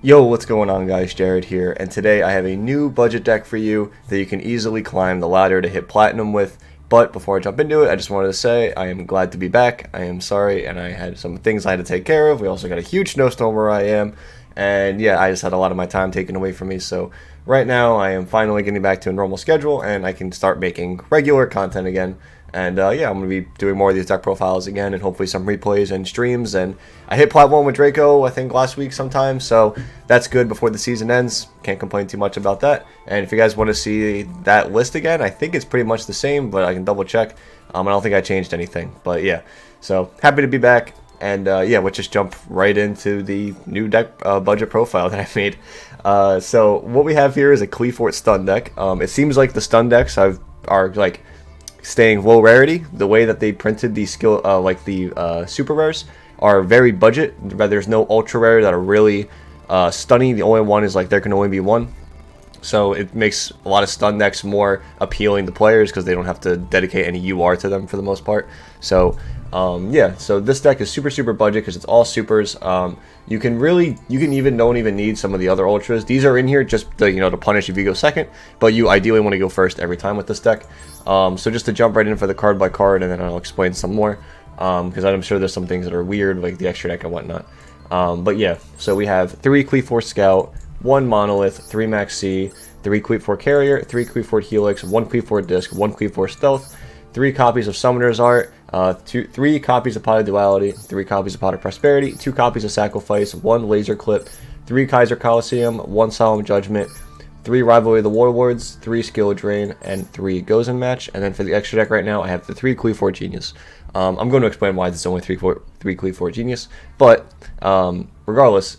Yo, what's going on guys, Jared here, and today I have a new budget deck for you that you can easily climb the ladder to hit platinum with. But before I jump into it, I just wanted to say I am glad to be back. I am sorry, and I had some things I had to take care of. We also got a huge snowstorm where I am, and yeah, I just had a lot of my time taken away from me. So right now I am finally getting back to a normal schedule, and I can start making regular content again. And yeah, I'm going to be doing more of these deck profiles again, and hopefully some replays and streams. And I hit Plat 1 with Draco, I think, last week sometime, so that's good before the season ends. Can't complain too much about that. And if you guys want to see that list again, I think it's pretty much the same, but I can double check. I don't think I changed anything, but yeah. So happy to be back. And yeah, we'll just jump right into the new deck budget profile that I made. So what we have here is a Qliphort stun deck. It seems like the stun decks are like staying low rarity. The way that they printed the skill, like the super rares, are very budget. But there's no ultra rare that are really stunning. The only one is like there can only be one. So it makes a lot of stun decks more appealing to players because they don't have to dedicate any UR to them for the most part. So yeah, so this deck is super budget because it's all supers. You can even don't even need some of the other ultras. These are in here just to, to punish if you go second, but you ideally want to go first every time with this deck. So just to jump right in for the card by card, and then I'll explain some more because I'm sure there's some things that are weird like the extra deck and whatnot. But yeah, so we have 3 Qliphort Scout, 1 Monolith, 3 Max C, 3 Qliphort Carrier, 3 Qliphort Helix, 1 Qliphort Disc, 1 Qliphort Stealth, 3 copies of Summoner's Art, 3 copies of Pot of Duality, 3 copies of Pot of Prosperity, 2 copies of Sacrifice, 1 Laser Clip, 3 Kaiser Coliseum, 1 Solemn Judgment, 3 Rivalry of the Warlords, 3 Skill Drain, and 3 Gozen Match. And then for the extra deck right now, I have the 3 Qliphort Genius. I'm going to explain why this is only 3 Qliphort Genius, but regardless,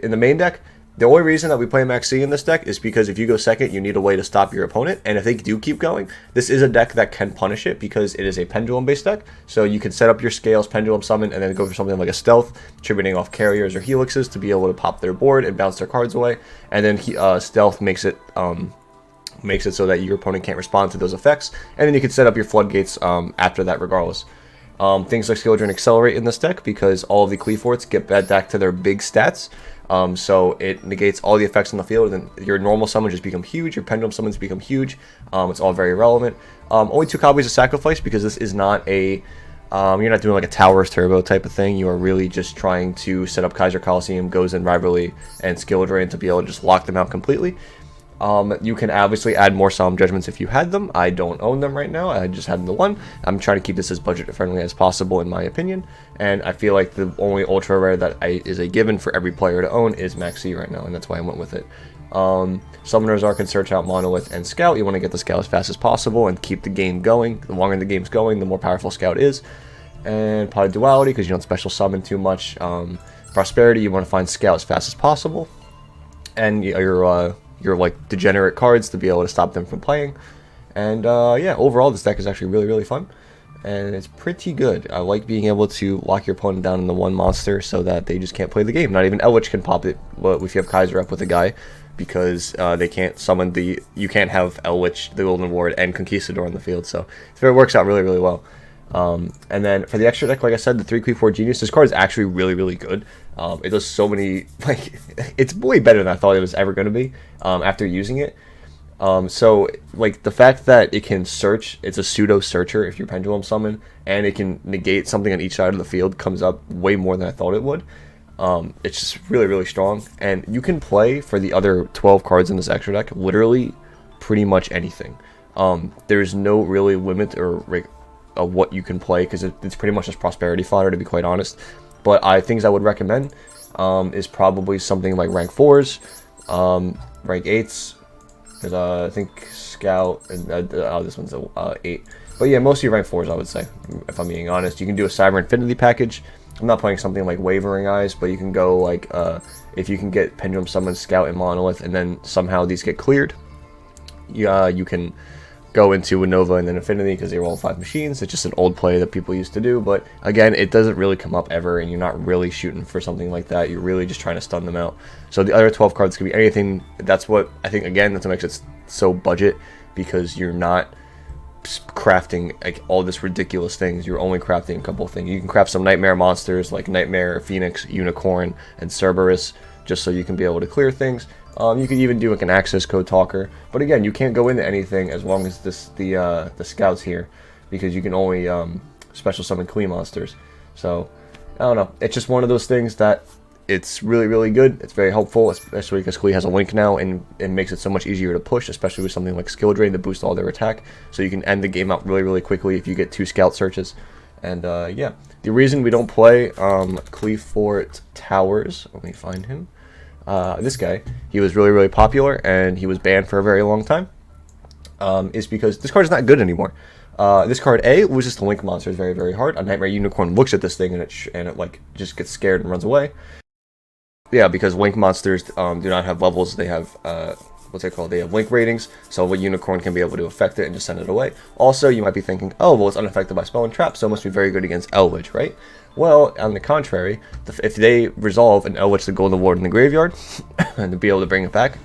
in the main deck, the only reason that we play Max C in this deck is because if you go second, you need a way to stop your opponent, and if they do keep going, this is a deck that can punish it because it is a pendulum-based deck, so you can set up your scales, pendulum summon, and then go for something like a stealth, tributing off carriers or helixes to be able to pop their board and bounce their cards away, and then stealth makes it so that your opponent can't respond to those effects, and then you can set up your floodgates after that regardless. Things like Skill Drain accelerate in this deck because all of the Qliphorts get back to their big stats. So it negates all the effects on the field, and your normal summons just become huge, your pendulum summons become huge. It's all very relevant. Only 2 copies of Sacrifice because this is not a you're not doing like a Towers Turbo type of thing. You are really just trying to set up Kaiser Coliseum, Gozen, Rivalry, and Skill Drain to be able to just lock them out completely. You can obviously add more Solemn Judgments if you had them. I don't own them right now. I just had the 1. I'm trying to keep this as budget friendly as possible in my opinion. And I feel like the only ultra rare that is a given for every player to own is Max C right now, and that's why I went with it. Summoner's Arc can search out Monolith and Scout. You want to get the Scout as fast as possible and keep the game going. The longer the game's going, the more powerful Scout is. And Pot of Duality because you don't special summon too much. Prosperity, you want to find Scout as fast as possible. And your like degenerate cards to be able to stop them from playing. And yeah, overall this deck is actually really fun, and it's pretty good. I like being able to lock your opponent down in the 1 monster so that they just can't play the game. Not even Elwich can pop it if you have Kaiser up with a guy, because they can't summon you can't have Elwich, the Golden Ward, and Conquistador on the field, so it works out really well. And then for the extra deck, like I said, the 3 Qliphort Genius, this card is actually really good. It does so many, like, it's way better than I thought it was ever going to be after using it. So, like, the fact that it can search, it's a pseudo searcher if you pendulum summon, and it can negate something on each side of the field comes up way more than I thought it would. It's just really strong, and you can play for the other 12 cards in this extra deck literally pretty much anything. There's no really limit or what you can play because it's pretty much just prosperity fodder, to be quite honest. But things I would recommend is probably something like rank 4s, rank 8s, because I think Scout, and this one's a 8. But yeah, most of your rank 4s, I would say, if I'm being honest. You can do a Cyber Infinity package. I'm not playing something like Wavering Eyes, but you can go like, if you can get Pendulum Summon, Scout, and Monolith, and then somehow these get cleared, you can go into a Nova and then Infinity because they roll 5 machines. It's just an old play that people used to do, but again, it doesn't really come up ever, and you're not really shooting for something like that. You're really just trying to stun them out. So the other 12 cards could be anything. That's what I think, again, that's what makes it so budget, because you're not crafting like all this ridiculous things. You're only crafting a couple of things. You can craft some nightmare monsters like Nightmare, Phoenix, Unicorn, and Cerberus. just so you can be able to clear things. You could even do like an access code talker, but again, you can't go into anything as long as the scouts here, because you can only special summon Qli monsters. So I don't know. It's just one of those things that it's really, really good. It's very helpful, especially because Qli has a link now, and it makes it so much easier to push, especially with something like skill drain to boost all their attack. So you can end the game out really, really quickly if you get 2 scout searches. And yeah, the reason we don't play Qliphort Towers, let me find him. This guy, he was really, really popular, and he was banned for a very long time, is because this card is not good anymore. This card, A, loses to link monsters very, very hard. A Nightmare Unicorn looks at this thing, and it like just gets scared and runs away. Yeah, because link monsters do not have levels. They have what's it called? They have link ratings, so a unicorn can be able to affect it and just send it away. Also, you might be thinking, oh, well, it's unaffected by spell and trap, so it must be very good against Elwitch, right? Well, on the contrary, if they resolve an Elwitch the Golden Ward in the graveyard and to be able to bring it back,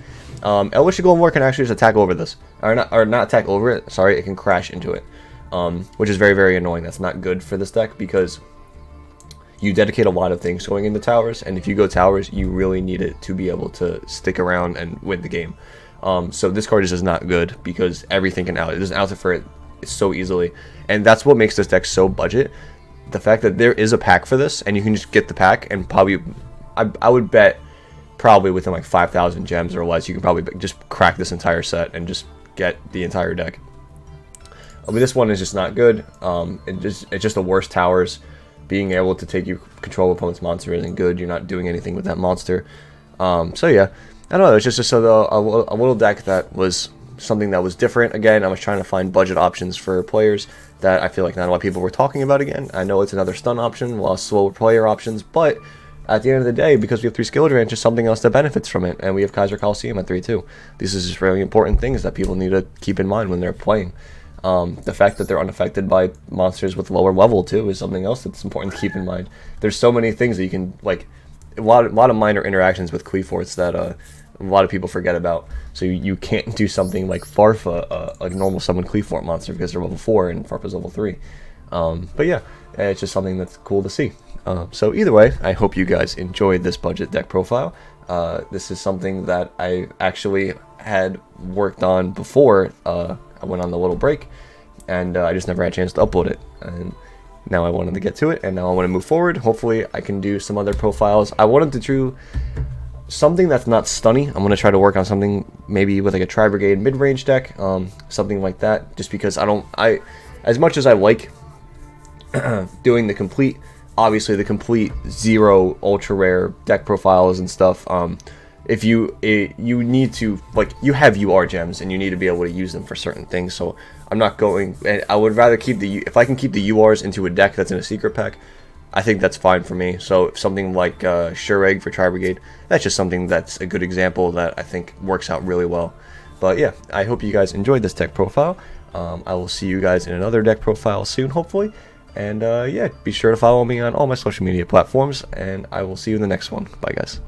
Elwitch the Golden Ward can actually just attack over this, or not attack over it. Sorry, it can crash into it, which is very, very annoying. That's not good for this deck because you dedicate a lot of things going into towers, and if you go towers, you really need it to be able to stick around and win the game. So this card is just not good because everything can out. It doesn't out it for it so easily, and that's what makes this deck so budget. The fact that there is a pack for this, and you can just get the pack, and probably, I would bet, probably within like 5,000 gems or less, you can probably just crack this entire set and just get the entire deck. But this one is just not good. It's just the worst towers. Being able to take you control of opponent's monster isn't good. You're not doing anything with that monster. So yeah, I don't know. It's just a little deck that was something that was different. Again, I was trying to find budget options for players that I feel like not a lot of people were talking about again. I know it's another stun option, while slower player options, but at the end of the day, because we have 3 skill drain, it's just something else that benefits from it, and we have Kaiser Coliseum at 3 too. These is just really important things that people need to keep in mind when they're playing. The fact that they're unaffected by monsters with lower level too is something else that's important to keep in mind. There's so many things that you can, like, a lot of minor interactions with Qliphorts that a lot of people forget about. So you can't do something like Farfa, a normal summon Qliphort monster, because they're level 4 and Farfa's level 3. But yeah, it's just something that's cool to see. So either way, I hope you guys enjoyed this budget deck profile. This is something that I actually had worked on before I went on the little break, and I just never had a chance to upload it, and now I wanted to get to it, and now I want to move forward. Hopefully I can do some other profiles. I wanted to do something that's not stunny. I'm going to try to work on something maybe with like a Tri-Brigade mid-range deck, something like that, just because as much as I like doing the complete, obviously the complete 0 ultra rare deck profiles and stuff, if you need to, like, you have UR gems and you need to be able to use them for certain things. So I'm not going, and I would rather keep if I can keep the URs into a deck that's in a secret pack, I think that's fine for me. So if something like Sure Egg for Tri-Brigade, that's just something that's a good example that I think works out really well. But yeah, I hope you guys enjoyed this deck profile. I will see you guys in another deck profile soon, hopefully. And yeah, be sure to follow me on all my social media platforms, and I will see you in the next one. Bye, guys.